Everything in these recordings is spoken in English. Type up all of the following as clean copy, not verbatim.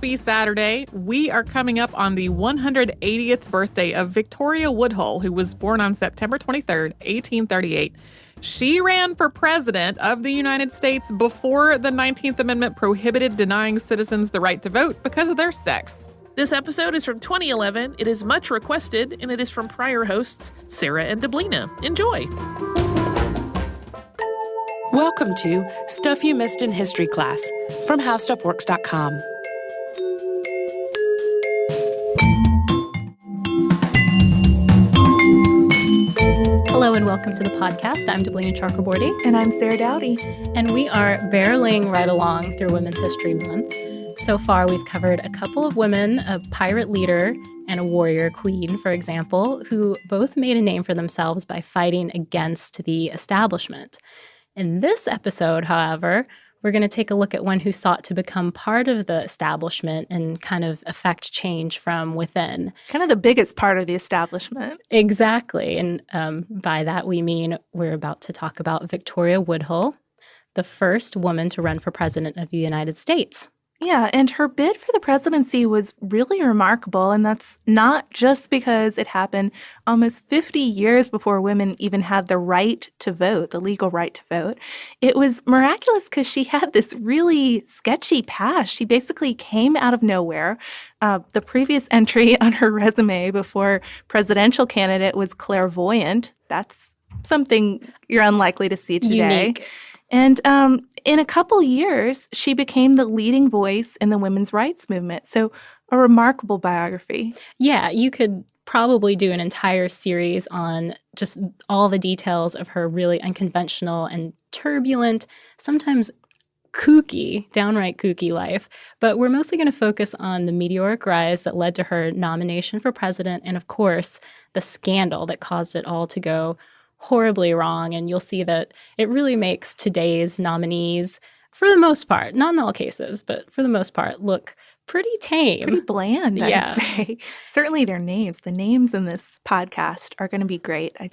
happy Saturday. We are coming up on the 180th birthday of Victoria Woodhull, who was born on September 23rd, 1838. She ran for president of the United States before the 19th Amendment prohibited denying citizens the right to vote because of their sex. This episode is from 2011. It is much requested, and it is from prior hosts Sarah and Deblina. Enjoy! Welcome to Stuff You Missed in History Class from HowStuffWorks.com. Hello and welcome to the podcast. I'm Deblina Chakraborty. And I'm Sarah Dowdy. And we are barreling right along through Women's History Month. So far, we've covered a couple of women, a pirate leader and a warrior queen, for example, who both made a name for themselves by fighting against the establishment. In this episode, however, we're going to take a look at one who sought to become part of the establishment and kind of affect change from within. Kind of the biggest part of the establishment. Exactly. And by that, we mean we're about to talk about Victoria Woodhull, the first woman to run for president of the United States. Yeah, and her bid for the presidency was really remarkable, and that's not just because it happened almost 50 years before women even had the right to vote, the legal right to vote. It was miraculous because she had this really sketchy past. She basically came out of nowhere. The previous entry on her resume before presidential candidate was clairvoyant. That's something you're unlikely to see today. Unique. And in a couple years, she became the leading voice in the women's rights movement. So a remarkable biography. Yeah, you could probably do an entire series on just all the details of her really unconventional and turbulent, sometimes kooky, downright kooky life. But we're mostly going to focus on the meteoric rise that led to her nomination for president and, of course, the scandal that caused it all to go horribly wrong. And you'll see that it really makes today's nominees, for the most part, not in all cases, but for the most part, look pretty tame. Pretty bland, I'd say. Certainly their names. The names in this podcast are going to be great. I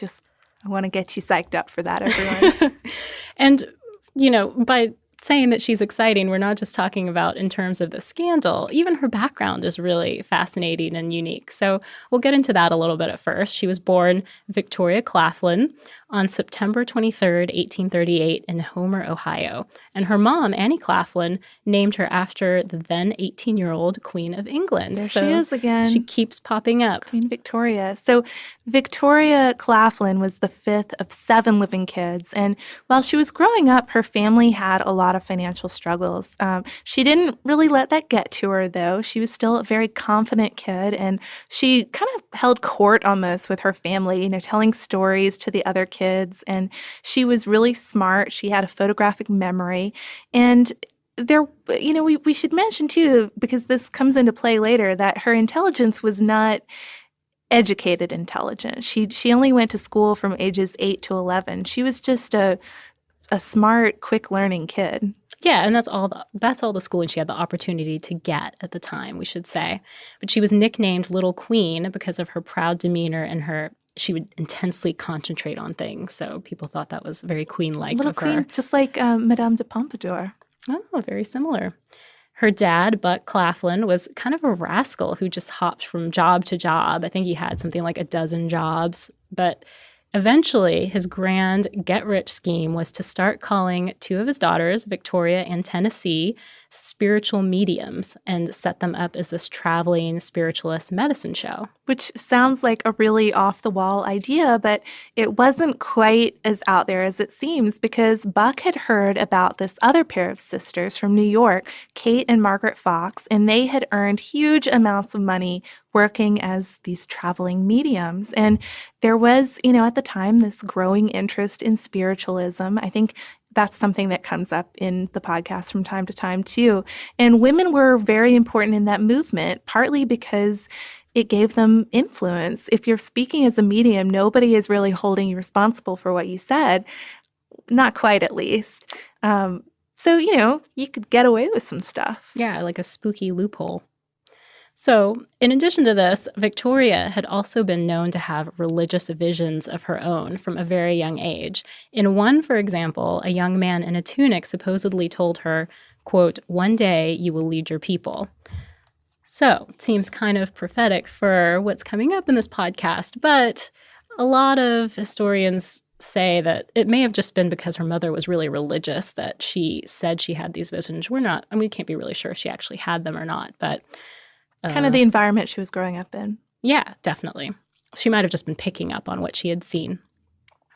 want to get you psyched up for that, everyone. And, by saying that she's exciting, we're not just talking about in terms of the scandal. Even her background is really fascinating and unique. So we'll get into that a little bit at first. She was born Victoria Claflin on September 23rd, 1838 in Homer, Ohio. And her mom, Annie Claflin, named her after the then 18-year-old Queen of England. There she is again. She keeps popping up. Queen Victoria. So Victoria Claflin was the fifth of 7 living kids. And while she was growing up, her family had a lot of financial struggles. She didn't really let that get to her, though. She was still a very confident kid. And she kind of held court almost with her family, telling stories to the other kids. And she was really smart. She had a photographic memory. And there, we should mention, too, because this comes into play later, that her intelligence was not educated intelligence. She only went to school from ages 8 to 11. She was just a smart, quick learning kid. Yeah, and that's all the schooling she had the opportunity to get at the time, we should say. But she was nicknamed Little Queen because of her proud demeanor and she would intensely concentrate on things. So people thought that was very queen-like Little of Queen, her. just like Madame de Pompadour. Oh, very similar. Her dad, Buck Claflin, was kind of a rascal who just hopped from job to job. I think he had something like a dozen jobs. But eventually, his grand get-rich scheme was to start calling 2 of his daughters, Victoria and Tennessee, spiritual mediums and set them up as this traveling spiritualist medicine show. Which sounds like a really off-the-wall idea, but it wasn't quite as out there as it seems because Buck had heard about this other pair of sisters from New York, Kate and Margaret Fox, and they had earned huge amounts of money working as these traveling mediums. And there was, at the time, this growing interest in spiritualism. I think that's something that comes up in the podcast from time to time, too. And women were very important in that movement, partly because it gave them influence. If you're speaking as a medium, nobody is really holding you responsible for what you said. Not quite, at least. So, you could get away with some stuff. Yeah, like a spooky loophole. So, in addition to this, Victoria had also been known to have religious visions of her own from a very young age. In one, for example, a young man in a tunic supposedly told her, quote, "One day you will lead your people." So it seems kind of prophetic for what's coming up in this podcast, but a lot of historians say that it may have just been because her mother was really religious that she said she had these visions. We can't be really sure if she actually had them or not, but kind of the environment she was growing up in. Yeah, definitely. She might have just been picking up on what she had seen.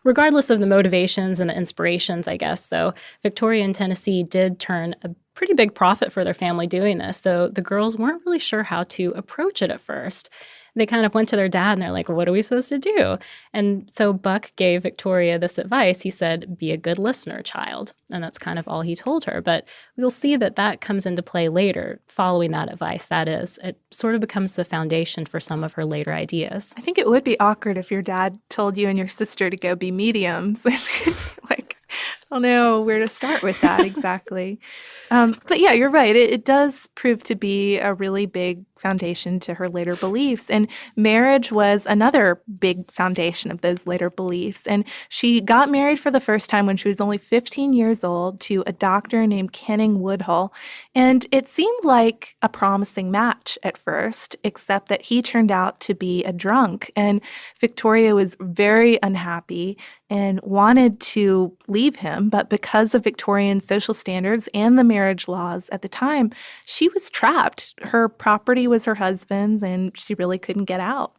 Regardless of the motivations and the inspirations, I guess, though, Victoria and Tennessee did turn a pretty big profit for their family doing this, though the girls weren't really sure how to approach it at first. They kind of went to their dad and they're like, what are we supposed to do? And so Buck gave Victoria this advice. He said, be a good listener, child. And that's kind of all he told her. But we'll see that that comes into play later, following that advice. That is, it sort of becomes the foundation for some of her later ideas. I think it would be awkward if your dad told you and your sister to go be mediums. Like, I don't know where to start with that exactly. But yeah, you're right. It does prove to be a really big foundation to her later beliefs. And marriage was another big foundation of those later beliefs. And she got married for the first time when she was only 15 years old to a doctor named Canning Woodhull. And it seemed like a promising match at first, except that he turned out to be a drunk. And Victoria was very unhappy and wanted to leave him. But because of Victorian social standards and the marriage laws at the time, she was trapped. Her property was her husband's, and she really couldn't get out.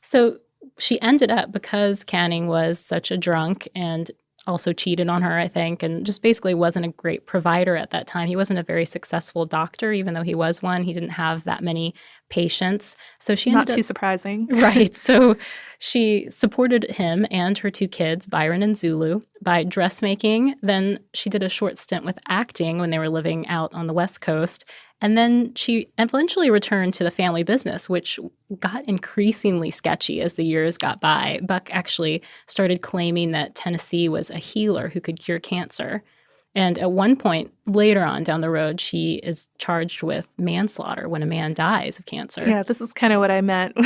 So she ended up, because Canning was such a drunk and also cheated on her, I think, and just basically wasn't a great provider at that time. He wasn't a very successful doctor, even though he was one. He didn't have that many patients. So she ended up— Not too surprising. Right. So she supported him and her two kids, Byron and Zulu, by dressmaking. Then she did a short stint with acting when they were living out on the West Coast. And then she eventually returned to the family business, which got increasingly sketchy as the years got by. Buck actually started claiming that Tennessee was a healer who could cure cancer. And at one point later on down the road, she is charged with manslaughter when a man dies of cancer. Yeah, this is kind of what I meant.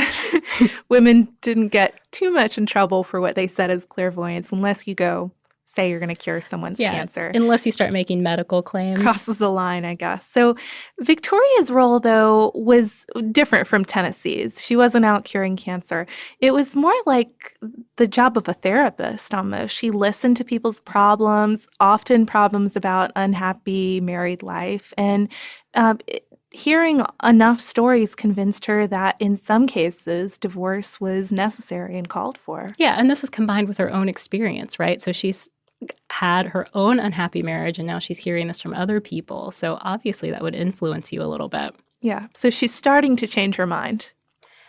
Women didn't get too much in trouble for what they said as clairvoyance unless you go say you're going to cure someone's cancer. Unless you start making medical claims. Crosses the line, I guess. So Victoria's role, though, was different from Tennessee's. She wasn't out curing cancer. It was more like the job of a therapist almost. She listened to people's problems, often problems about unhappy married life. And hearing enough stories convinced her that in some cases, divorce was necessary and called for. Yeah, and this is combined with her own experience, right? So she's had her own unhappy marriage, and now she's hearing this from other people. So obviously that would influence you a little bit. Yeah, so she's starting to change her mind.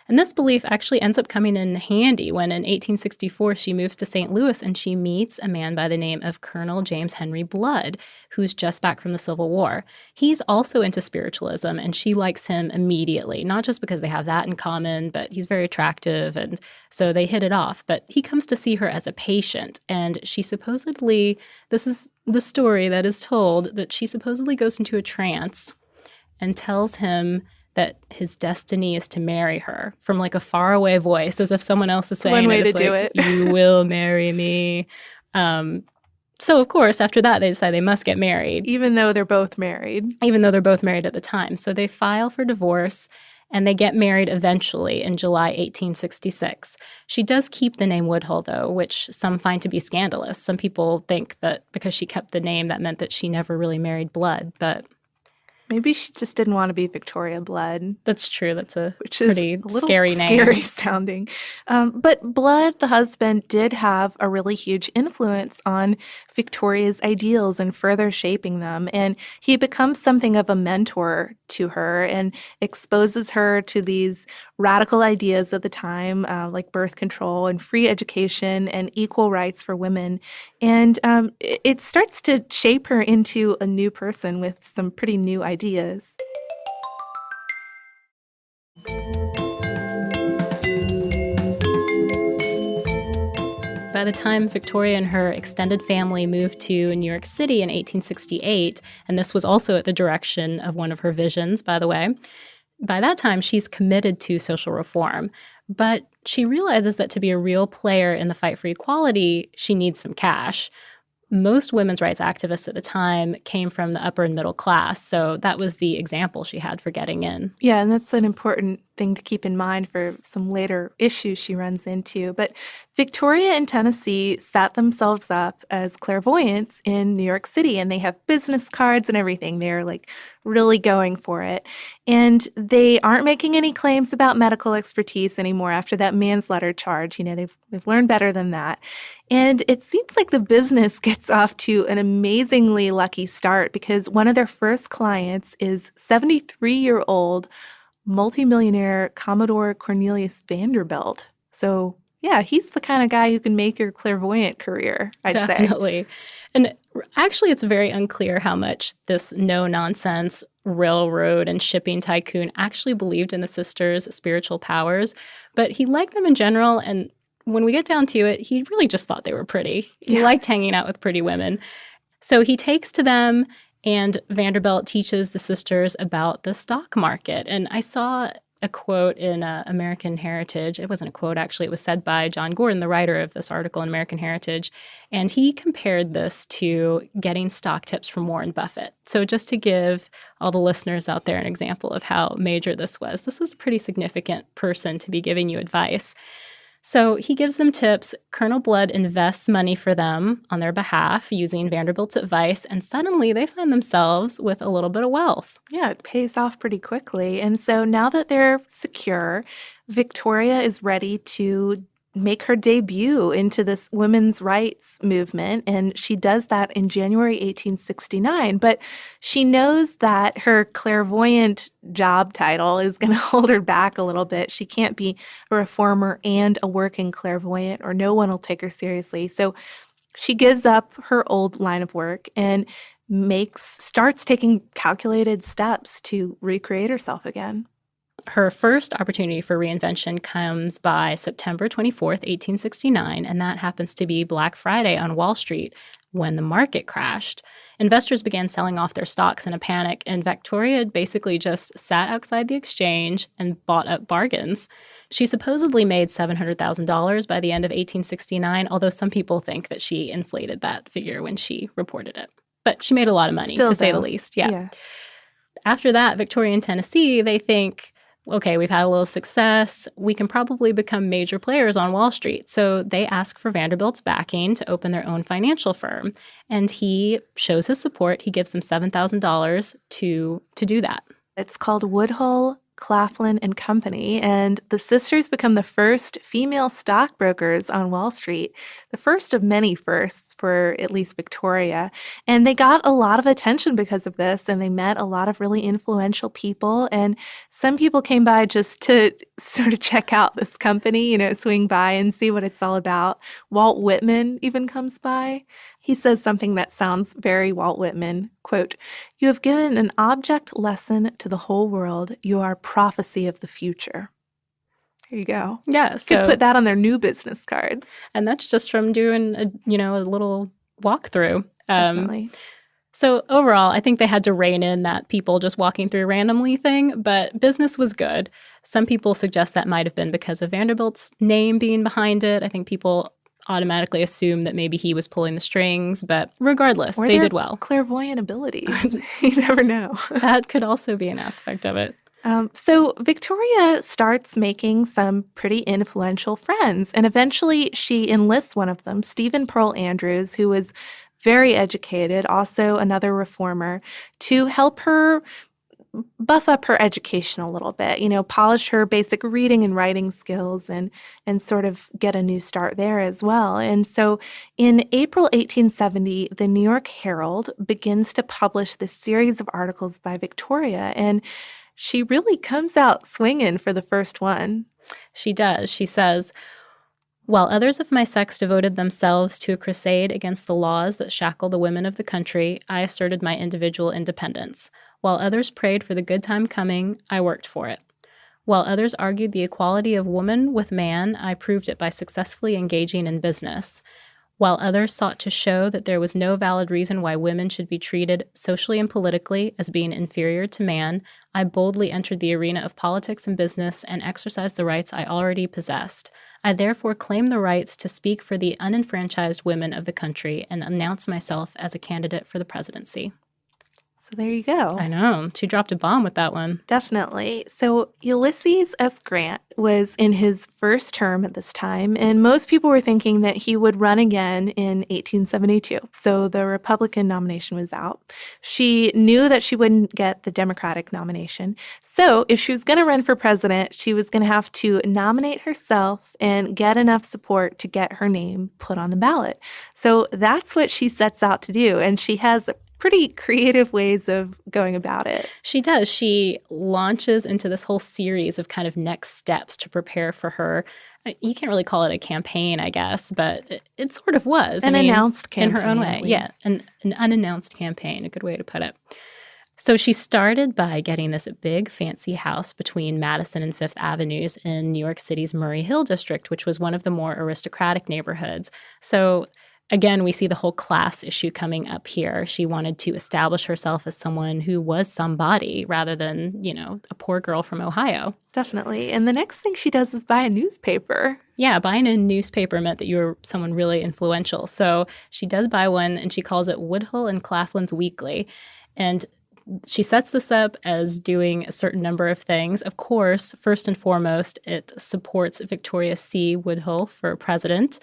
And this belief actually ends up coming in handy when in 1864 she moves to St. Louis and she meets a man by the name of Colonel James Henry Blood, who's just back from the Civil War. He's also into spiritualism, and she likes him immediately, not just because they have that in common, but he's very attractive, and so they hit it off. But he comes to see her as a patient, and she supposedly, this is the story that is told, that she supposedly goes into a trance and tells him that his destiny is to marry her from like a faraway voice, as if someone else is saying one way it. to do it. You will marry me. So, of course, after that, they decide they must get married. Even though they're both married. Even though they're both married at the time. So they file for divorce, and they get married eventually in July 1866. She does keep the name Woodhull, though, which some find to be scandalous. Some people think that because she kept the name, that meant that she never really married Blood, but maybe she just didn't want to be Victoria Blood. That's true. That's a pretty scary name. Scary sounding. But Blood, the husband, did have a really huge influence on Victoria's ideals and further shaping them. And he becomes something of a mentor to her and exposes her to these radical ideas at the time, like birth control and free education and equal rights for women. And it starts to shape her into a new person with some pretty new ideas. By the time Victoria and her extended family moved to New York City in 1868, and this was also at the direction of one of her visions, by the way, by that time she's committed to social reform. But she realizes that to be a real player in the fight for equality, she needs some cash. most women's rights activists at the time came from the upper and middle class. So that was the example she had for getting in. Yeah, and that's an important thing to keep in mind for some later issues she runs into. But Victoria and Tennessee set themselves up as clairvoyants in New York City, and they have business cards and everything. They're like really going for it. And they aren't making any claims about medical expertise anymore after that manslaughter charge. They've learned better than that. And it seems like the business gets off to an amazingly lucky start because one of their first clients is 73-year-old multimillionaire Commodore Cornelius Vanderbilt. So, yeah, he's the kind of guy who can make your clairvoyant career, I'd say. Definitely. And actually, it's very unclear how much this no-nonsense railroad and shipping tycoon actually believed in the sisters' spiritual powers. But he liked them in general, and when we get down to it, he really just thought they were pretty. He liked hanging out with pretty women. So he takes to them, and Vanderbilt teaches the sisters about the stock market. And I saw a quote in American Heritage. It wasn't a quote, actually. It was said by John Gordon, the writer of this article in American Heritage. And he compared this to getting stock tips from Warren Buffett. So just to give all the listeners out there an example of how major this was a pretty significant person to be giving you advice. So he gives them tips. Colonel Blood invests money for them on their behalf using Vanderbilt's advice, and suddenly they find themselves with a little bit of wealth. Yeah, it pays off pretty quickly. And so now that they're secure, Victoria is ready to make her debut into this women's rights movement, and she does that in January 1869. But she knows that her clairvoyant job title is going to hold her back a little bit. She can't be a reformer and a working clairvoyant, or no one will take her seriously. So she gives up her old line of work and starts taking calculated steps to recreate herself again. Her first opportunity for reinvention comes by September 24th, 1869, and that happens to be Black Friday on Wall Street when the market crashed. Investors began selling off their stocks in a panic, and Victoria basically just sat outside the exchange and bought up bargains. She supposedly made $700,000 by the end of 1869, although some people think that she inflated that figure when she reported it. But she made a lot of money, to say the least. Yeah. After that, Victoria and Tennessee, they think, okay, we've had a little success. We can probably become major players on Wall Street. So they ask for Vanderbilt's backing to open their own financial firm. And he shows his support. He gives them $7,000 to do that. It's called Woodhull, Claflin and Company, and the sisters become the first female stockbrokers on Wall Street, the first of many firsts for at least Victoria. And they got a lot of attention because of this, and they met a lot of really influential people. And some people came by just to sort of check out this company, swing by and see what it's all about. Walt Whitman even comes by. He says something that sounds very Walt Whitman, quote, "You have given an object lesson to the whole world. You are prophecy of the future." There you go. Yeah. So could put that on their new business cards. And that's just from doing a little walkthrough. Definitely. So overall, I think they had to rein in that people just walking through randomly thing, but business was good. Some people suggest that might have been because of Vanderbilt's name being behind it. I think people automatically assume that maybe he was pulling the strings, but regardless, they did well. Clairvoyant abilities. You never know. That could also be an aspect of it. So Victoria starts making some pretty influential friends, and eventually she enlists one of them, Stephen Pearl Andrews, who was very educated, also another reformer, to help her buff up her education a little bit, polish her basic reading and writing skills and sort of get a new start there as well. And so in April 1870, the New York Herald begins to publish this series of articles by Victoria, and she really comes out swinging for the first one. She does. She says, "While others of my sex devoted themselves to a crusade against the laws that shackle the women of the country, I asserted my individual independence. While others prayed for the good time coming, I worked for it. While others argued the equality of woman with man, I proved it by successfully engaging in business. While others sought to show that there was no valid reason why women should be treated socially and politically as being inferior to man, I boldly entered the arena of politics and business and exercised the rights I already possessed. I therefore claim the rights to speak for the unenfranchised women of the country and announce myself as a candidate for the presidency. So there you go. I know. She dropped a bomb with that one. Definitely. So Ulysses S. Grant was in his first term at this time, and most people were thinking that he would run again in 1872. So the Republican nomination was out. She knew that she wouldn't get the Democratic nomination. So if she was going to run for president, she was going to have to nominate herself and get enough support to get her name put on the ballot. So that's what she sets out to do, and she has pretty creative ways of going about it. She does. She launches into this whole series of kind of next steps to prepare for her. You can't really call it a campaign, I guess, but it sort of was. Announced campaign. In her own way. Yeah, an unannounced campaign, a good way to put it. So she started by getting this big fancy house between Madison and Fifth Avenues in New York City's Murray Hill district, which was one of the more aristocratic neighborhoods. So again, we see the whole class issue coming up here. She wanted to establish herself as someone who was somebody rather than, a poor girl from Ohio. Definitely. And the next thing she does is buy a newspaper. Yeah, buying a newspaper meant that you were someone really influential. So she does buy one, and she calls it Woodhull and Claflin's Weekly. And she sets this up as doing a certain number of things. Of course, first and foremost, it supports Victoria C. Woodhull for president.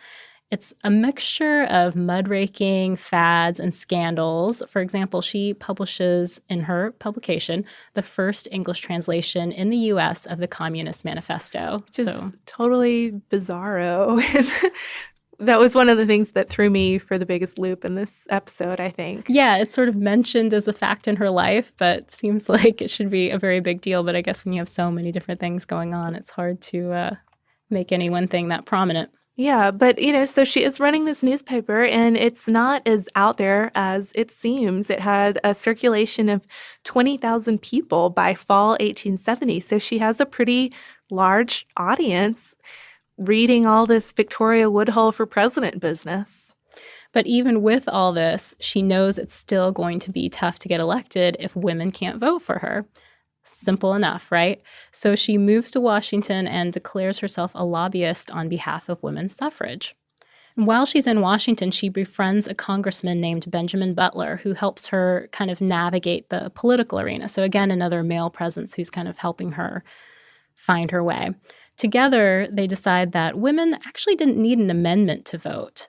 It's a mixture of mudraking, fads, and scandals. For example, she publishes in her publication the first English translation in the U.S. of the Communist Manifesto. Which is totally bizarro. That was one of the things that threw me for the biggest loop in this episode, I think. Yeah, it's sort of mentioned as a fact in her life, but seems like it should be a very big deal. But I guess when you have so many different things going on, it's hard to make any one thing that prominent. Yeah, but, so she is running this newspaper, and it's not as out there as it seems. It had a circulation of 20,000 people by fall 1870, so she has a pretty large audience reading all this Victoria Woodhull for president business. But even with all this, she knows it's still going to be tough to get elected if women can't vote for her. Simple enough, right? So she moves to Washington and declares herself a lobbyist on behalf of women's suffrage. And while she's in Washington, she befriends a congressman named Benjamin Butler, who helps her kind of navigate the political arena. So again, another male presence who's kind of helping her find her way. Together, they decide that women actually didn't need an amendment to vote.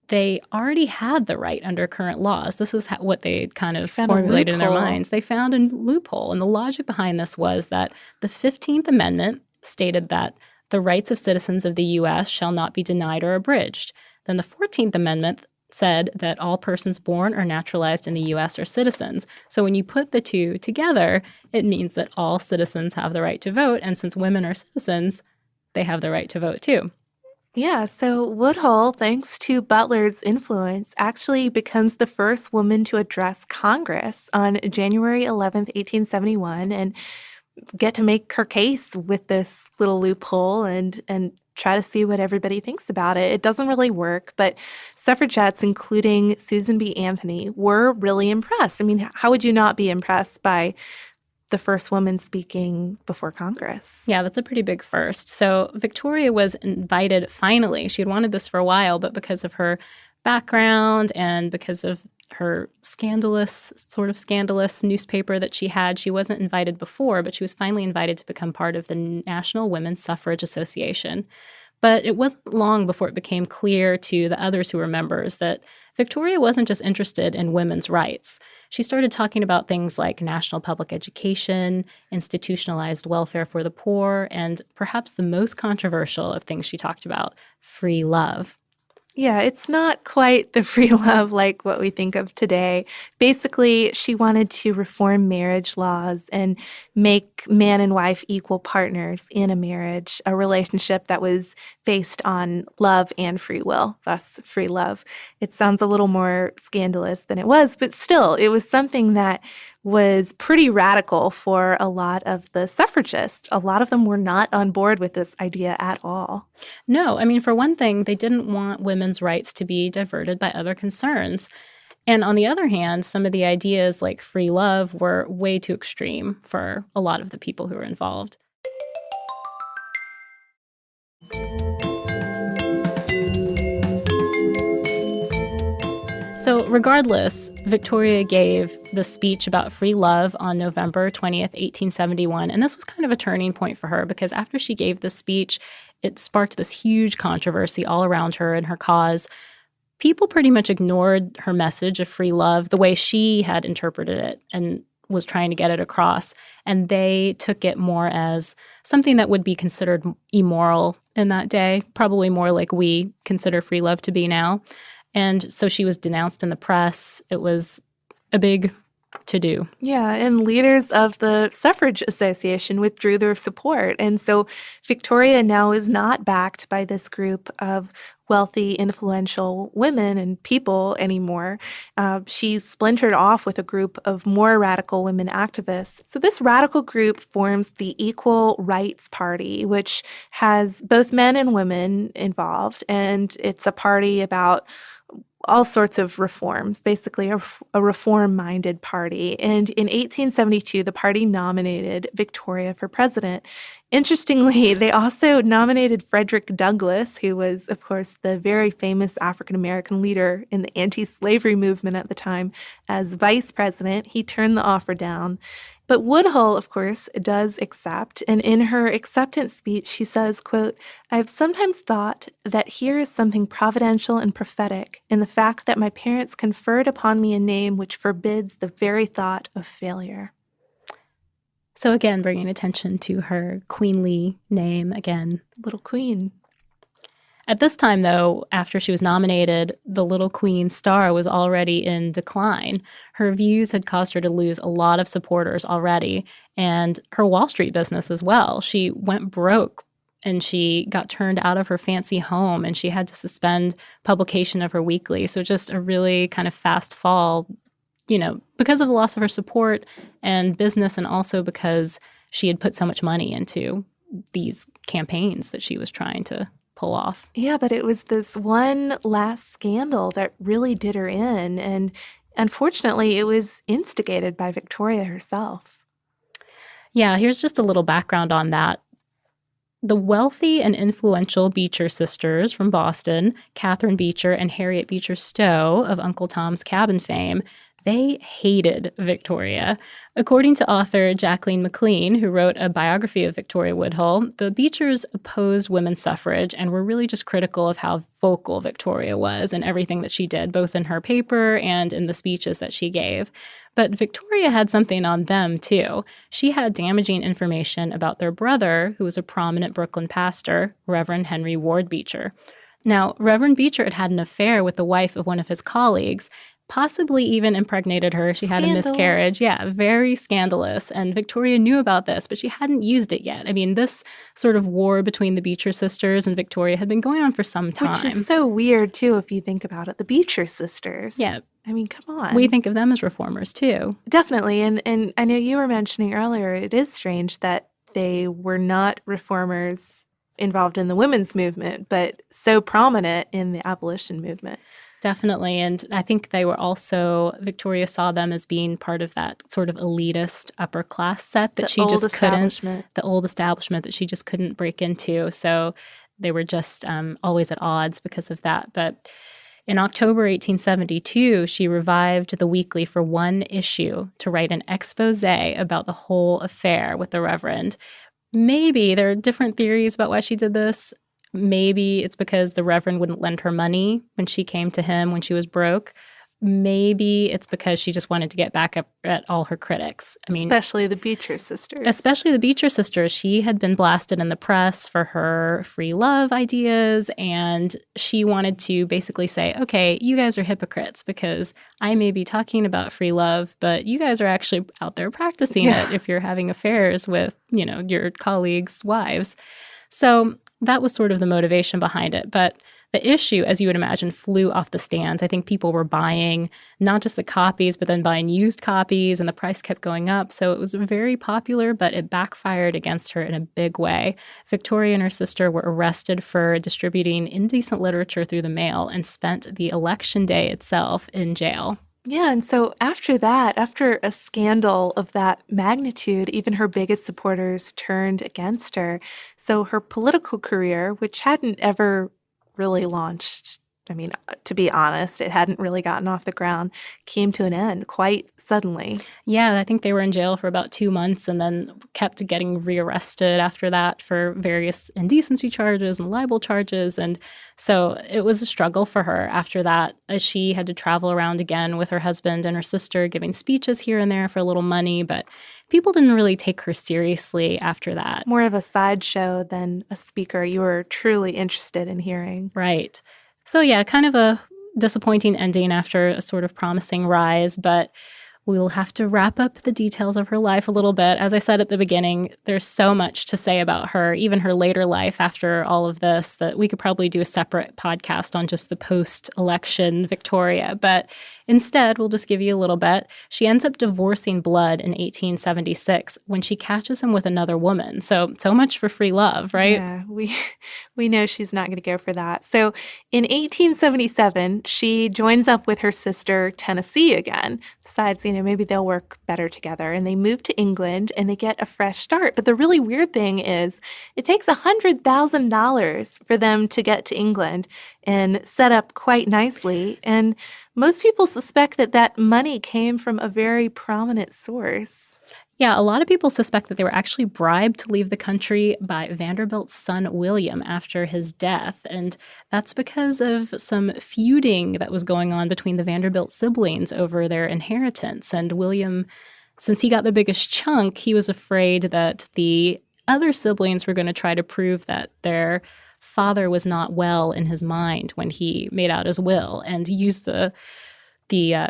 They already had the right under current laws. This is what they kind of formulated in their minds. They found a loophole, and the logic behind this was that the 15th Amendment stated that the rights of citizens of the U.S. shall not be denied or abridged. Then the 14th Amendment said that all persons born or naturalized in the U.S. are citizens. So when you put the two together, it means that all citizens have the right to vote, and since women are citizens, they have the right to vote too. Yeah, so Woodhull, thanks to Butler's influence, actually becomes the first woman to address Congress on January 11th, 1871, and get to make her case with this little loophole and try to see what everybody thinks about it. It doesn't really work, but suffragettes, including Susan B. Anthony, were really impressed. I mean, how would you not be impressed by the first woman speaking before Congress? Yeah, that's a pretty big first. So Victoria was invited finally. She had wanted this for a while, but because of her background and because of her scandalous newspaper that she had, she wasn't invited before, but she was finally invited to become part of the National Women's Suffrage Association. But it wasn't long before it became clear to the others who were members that Victoria wasn't just interested in women's rights. She started talking about things like national public education, institutionalized welfare for the poor, and perhaps the most controversial of things she talked about, free love. Yeah, it's not quite the free love like what we think of today. Basically, she wanted to reform marriage laws and make man and wife equal partners in a marriage, a relationship that was based on love and free will, thus free love. It sounds a little more scandalous than it was, but still, it was something that was pretty radical for a lot of the suffragists. A lot of them were not on board with this idea at all. No, I mean, for one thing, they didn't want women's rights to be diverted by other concerns. And on the other hand, some of the ideas like free love were way too extreme for a lot of the people who were involved. So regardless, Victoria gave the speech about free love on November 20th, 1871. And this was kind of a turning point for her because after she gave this speech, it sparked this huge controversy all around her and her cause. People pretty much ignored her message of free love the way she had interpreted it and was trying to get it across. And they took it more as something that would be considered immoral in that day, probably more like we consider free love to be now. And so she was denounced in the press. It was a big to-do. Yeah, and leaders of the Suffrage Association withdrew their support. And so Victoria now is not backed by this group of wealthy, influential women and people anymore. She's splintered off with a group of more radical women activists. So this radical group forms the Equal Rights Party, which has both men and women involved. And it's a party about all sorts of reforms, basically a reform-minded party. And in 1872, the party nominated Victoria for president. Interestingly, they also nominated Frederick Douglass, who was, of course, the very famous African-American leader in the anti-slavery movement at the time, as vice president. He turned the offer down. But Woodhull, of course, does accept, and in her acceptance speech, she says, quote, "I have sometimes thought that here is something providential and prophetic in the fact that my parents conferred upon me a name which forbids the very thought of failure." So again, bringing attention to her queenly name again. Little Queen. At this time, though, after she was nominated, the Little Queen star was already in decline. Her views had caused her to lose a lot of supporters already, and her Wall Street business as well. She went broke, and she got turned out of her fancy home, and she had to suspend publication of her weekly. So just a really kind of fast fall, because of the loss of her support and business, and also because she had put so much money into these campaigns that she was trying to pull off. Yeah, but it was this one last scandal that really did her in. And unfortunately, it was instigated by Victoria herself. Yeah, here's just a little background on that. The wealthy and influential Beecher sisters from Boston, Catherine Beecher and Harriet Beecher Stowe of Uncle Tom's Cabin fame, they hated Victoria. According to author Jacqueline McLean, who wrote a biography of Victoria Woodhull, the Beechers opposed women's suffrage and were really just critical of how vocal Victoria was and everything that she did, both in her paper and in the speeches that she gave. But Victoria had something on them, too. She had damaging information about their brother, who was a prominent Brooklyn pastor, Reverend Henry Ward Beecher. Now, Reverend Beecher had an affair with the wife of one of his colleagues, possibly even impregnated her. She had a miscarriage. Yeah, very scandalous. And Victoria knew about this, but she hadn't used it yet. I mean, this sort of war between the Beecher sisters and Victoria had been going on for some time. Which is so weird, too, if you think about it. The Beecher sisters. Yeah. I mean, come on. We think of them as reformers, too. Definitely. And I know you were mentioning earlier, it is strange that they were not reformers involved in the women's movement, but so prominent in the abolition movement. Definitely. And I think they were also, Victoria saw them as being part of that sort of elitist upper class set that she just couldn't, the old establishment that she just couldn't break into. So they were just always at odds because of that. But in October 1872, she revived the weekly for one issue to write an expose about the whole affair with the Reverend. Maybe there are different theories about why she did this. Maybe it's because the Reverend wouldn't lend her money when she came to him when she was broke. Maybe it's because she just wanted to get back up at all her critics. I mean, especially the Beecher sisters. Especially the Beecher sisters. She had been blasted in the press for her free love ideas, and she wanted to basically say, okay, you guys are hypocrites because I may be talking about free love, but you guys are actually out there practicing it if you're having affairs with, your colleagues' wives. So that was sort of the motivation behind it. But the issue, as you would imagine, flew off the stands. I think people were buying not just the copies, but then buying used copies, and the price kept going up. So it was very popular, but it backfired against her in a big way. Victoria and her sister were arrested for distributing indecent literature through the mail and spent the election day itself in jail. Yeah, and so after that, after a scandal of that magnitude, even her biggest supporters turned against her. So her political career, which hadn't ever really launched, to be honest, it hadn't really gotten off the ground, came to an end quite suddenly. Yeah, I think they were in jail for about 2 months and then kept getting rearrested after that for various indecency charges and libel charges. And so it was a struggle for her after that, as she had to travel around again with her husband and her sister, giving speeches here and there for a little money. But people didn't really take her seriously after that. More of a sideshow than a speaker you were truly interested in hearing. Right. So yeah, kind of a disappointing ending after a sort of promising rise, but we'll have to wrap up the details of her life a little bit. As I said at the beginning, there's so much to say about her, even her later life after all of this, that we could probably do a separate podcast on just the post-election Victoria. But instead, we'll just give you a little bit. She ends up divorcing Blood in 1876 when she catches him with another woman. So much for free love, right? Yeah, we know she's not going to go for that. So in 1877, she joins up with her sister Tennessee again. Decides, maybe they'll work better together. And they move to England and they get a fresh start. But the really weird thing is it takes $100,000 for them to get to England and set up quite nicely. And most people suspect that money came from a very prominent source. Yeah, a lot of people suspect that they were actually bribed to leave the country by Vanderbilt's son, William, after his death. And that's because of some feuding that was going on between the Vanderbilt siblings over their inheritance. And William, since he got the biggest chunk, he was afraid that the other siblings were going to try to prove that their father was not well in his mind when he made out his will, and used the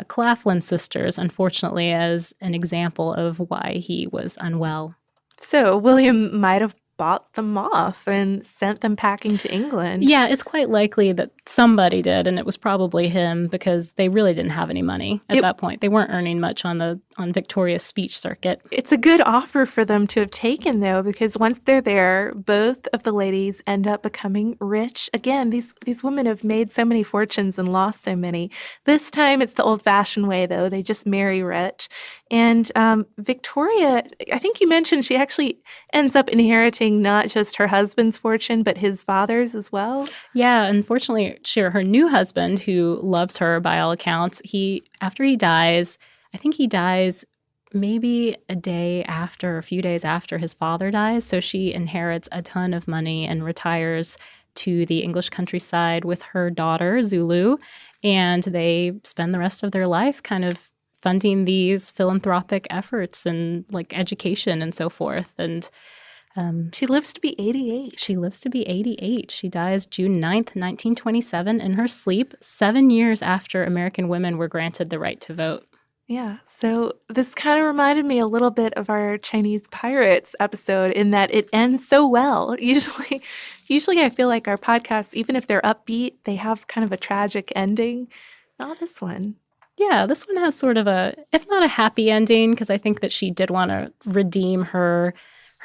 Claflin sisters, unfortunately, as an example of why he was unwell. So William might have bought them off and sent them packing to England. Yeah, it's quite likely that somebody did, and it was probably him, because they really didn't have any money at that point. They weren't earning much on Victoria's speech circuit. It's a good offer for them to have taken, though, because once they're there, both of the ladies end up becoming rich. Again, these women have made so many fortunes and lost so many. This time it's the old-fashioned way, though. They just marry rich. And Victoria, I think you mentioned she actually ends up inheriting not just her husband's fortune, but his father's as well. Yeah, unfortunately, her new husband, who loves her by all accounts, after he dies, I think he dies maybe a few days after his father dies. So she inherits a ton of money and retires to the English countryside with her daughter, Zulu. And they spend the rest of their life kind of funding these philanthropic efforts and education and so forth. And she lives to be 88. She lives to be 88. She dies June 9th, 1927 in her sleep, 7 years after American women were granted the right to vote. Yeah, so this kind of reminded me a little bit of our Chinese pirates episode in that it ends so well. Usually I feel like our podcasts, even if they're upbeat, they have kind of a tragic ending. Not this one. Yeah, this one has sort of if not a happy ending, because I think that she did want to redeem her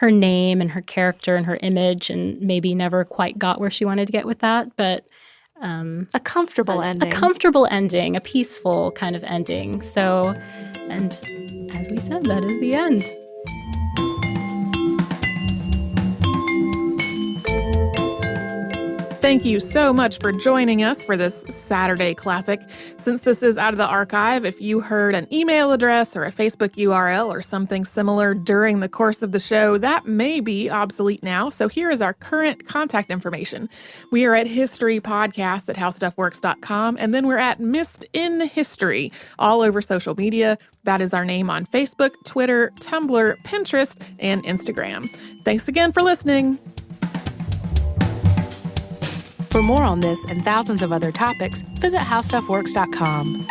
name and her character and her image, and maybe never quite got where she wanted to get with that, but a comfortable ending. A comfortable ending, a peaceful kind of ending. So, and as we said, that is the end. Thank you so much for joining us for this Saturday Classic. Since this is out of the archive, if you heard an email address or a Facebook URL or something similar during the course of the show, that may be obsolete now. So here is our current contact information. We are at historypodcasts@howstuffworks.com, and then we're at Missed in History all over social media. That is our name on Facebook, Twitter, Tumblr, Pinterest, and Instagram. Thanks again for listening. For more on this and thousands of other topics, visit howstuffworks.com.